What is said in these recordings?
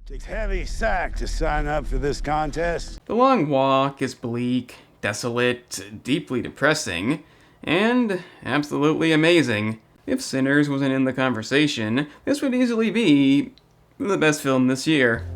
Takes heavy sack to sign up for this contest. The Long Walk is bleak, desolate, deeply depressing, and absolutely amazing. If Sinners wasn't in the conversation, this would easily be the best film this year.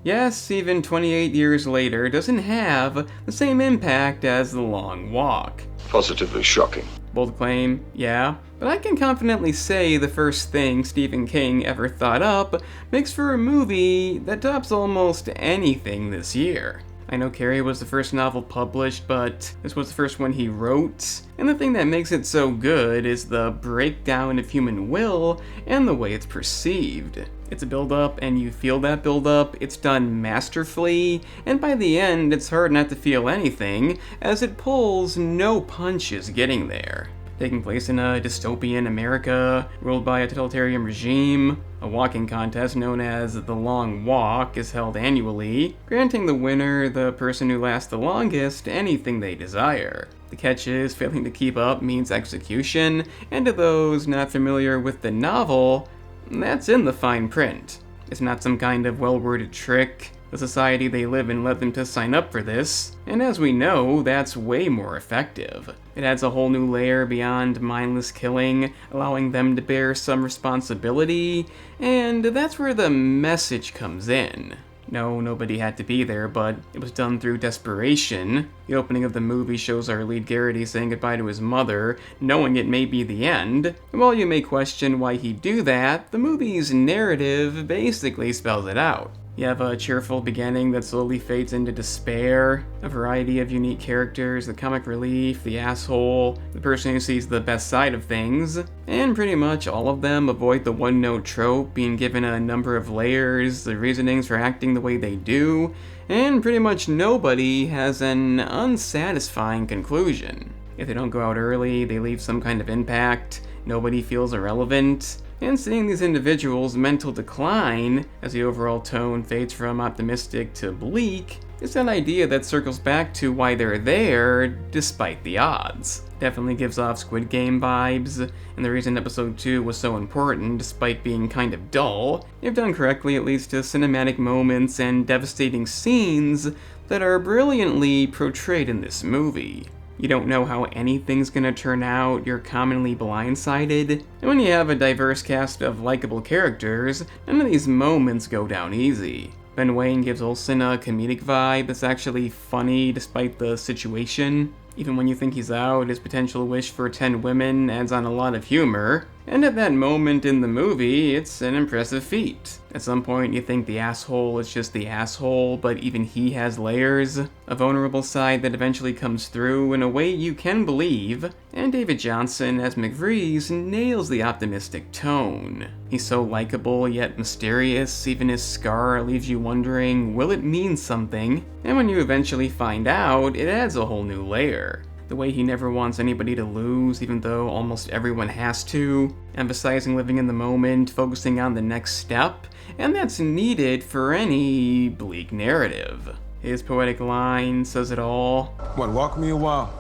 Yes, even 28 years later doesn't have the same impact as The Long Walk. Positively shocking. Bold claim, yeah, but I can confidently say the first thing Stephen King ever thought up makes for a movie that tops almost anything this year. I know Carrie was the first novel published, but this was the first one he wrote, and the thing that makes it so good is the breakdown of human will and the way it's perceived. It's a build-up, and you feel that build-up, it's done masterfully, and by the end it's hard not to feel anything, as it pulls no punches getting there. Taking place in a dystopian America, ruled by a totalitarian regime, a walking contest known as the Long Walk is held annually, granting the winner, the person who lasts the longest, anything they desire. The catch is, failing to keep up means execution, and to those not familiar with the novel, that's in the fine print. It's not some kind of well-worded trick. The society they live in led them to sign up for this, and as we know, that's way more effective. It adds a whole new layer beyond mindless killing, allowing them to bear some responsibility, and that's where the message comes in. No, nobody had to be there, but it was done through desperation. The opening of the movie shows our lead Garrett saying goodbye to his mother, knowing it may be the end. And while you may question why he'd do that, the movie's narrative basically spells it out. You have a cheerful beginning that slowly fades into despair, a variety of unique characters, the comic relief, the asshole, the person who sees the best side of things, and pretty much all of them avoid the one-note trope, being given a number of layers, the reasonings for acting the way they do, and pretty much nobody has an unsatisfying conclusion. If they don't go out early, they leave some kind of impact, nobody feels irrelevant, and seeing these individuals' mental decline as the overall tone fades from optimistic to bleak is an idea that circles back to why they're there despite the odds. Definitely gives off Squid Game vibes, and the reason episode 2 was so important despite being kind of dull, if done correctly, it leads to cinematic moments and devastating scenes that are brilliantly portrayed in this movie. You don't know how anything's gonna turn out, you're commonly blindsided, and when you have a diverse cast of likable characters, none of these moments go down easy. Ben Wang gives Olsen a comedic vibe that's actually funny despite the situation. Even when you think he's out, his potential wish for 10 women adds on a lot of humor, and at that moment in the movie, it's an impressive feat. At some point, you think the asshole is just the asshole, but even he has layers, a vulnerable side that eventually comes through in a way you can believe, and David Jonsson as McVrees nails the optimistic tone. He's so likable yet mysterious, even his scar leaves you wondering, will it mean something? And when you eventually find out, it adds a whole new layer. The way he never wants anybody to lose, even though almost everyone has to, emphasizing living in the moment, focusing on the next step, and that's needed for any bleak narrative. His poetic line says it all. What, walk me a while?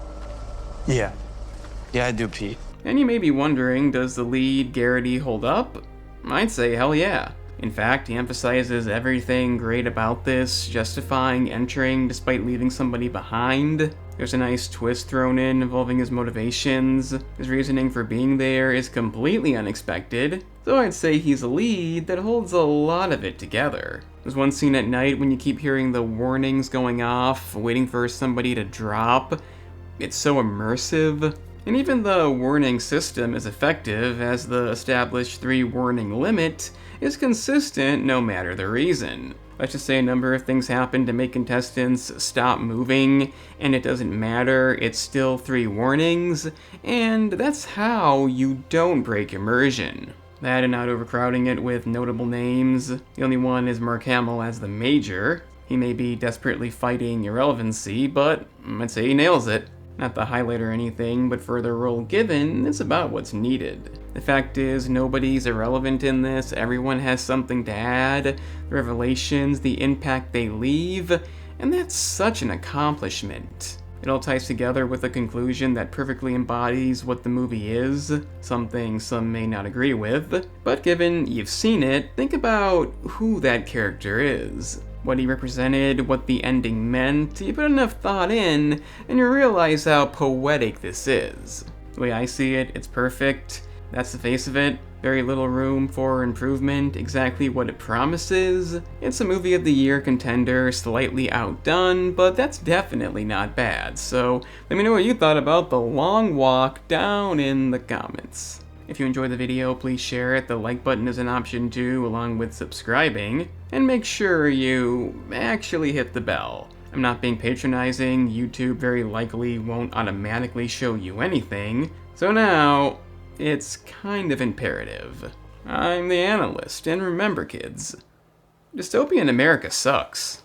Yeah, I do, Pete. And you may be wondering, does the lead Garrett hold up? I'd say hell yeah. In fact, he emphasizes everything great about this, justifying entering despite leaving somebody behind. There's a nice twist thrown in involving his motivations. His reasoning for being there is completely unexpected, so I'd say he's a lead that holds a lot of it together. There's one scene at night when you keep hearing the warnings going off, waiting for somebody to drop. It's so immersive. And even the warning system is effective, as the established 3-warning limit is consistent no matter the reason. Let's just say a number of things happen to make contestants stop moving, and it doesn't matter, it's still 3 warnings, and that's how you don't break immersion. That and not overcrowding it with notable names. The only one is Mark Hamill as the Major. He may be desperately fighting irrelevancy, but I'd say he nails it. Not the highlight or anything, but for the role given, it's about what's needed. The fact is, nobody's irrelevant in this, everyone has something to add, the revelations, the impact they leave, and that's such an accomplishment. It all ties together with a conclusion that perfectly embodies what the movie is, something some may not agree with, but given you've seen it, think about who that character is, what he represented, what the ending meant. You put enough thought in, and you realize how poetic this is. The way I see it, it's perfect. That's the face of it. Very little room for improvement, exactly what it promises. It's a movie of the year contender, slightly outdone, but that's definitely not bad. So let me know what you thought about The Long Walk down in the comments. If you enjoyed the video, please share it. The like button is an option too, along with subscribing. And make sure you actually hit the bell. I'm not being patronizing. YouTube very likely won't automatically show you anything. So now, it's kind of imperative. I'm the analyst, and remember kids, dystopian America sucks.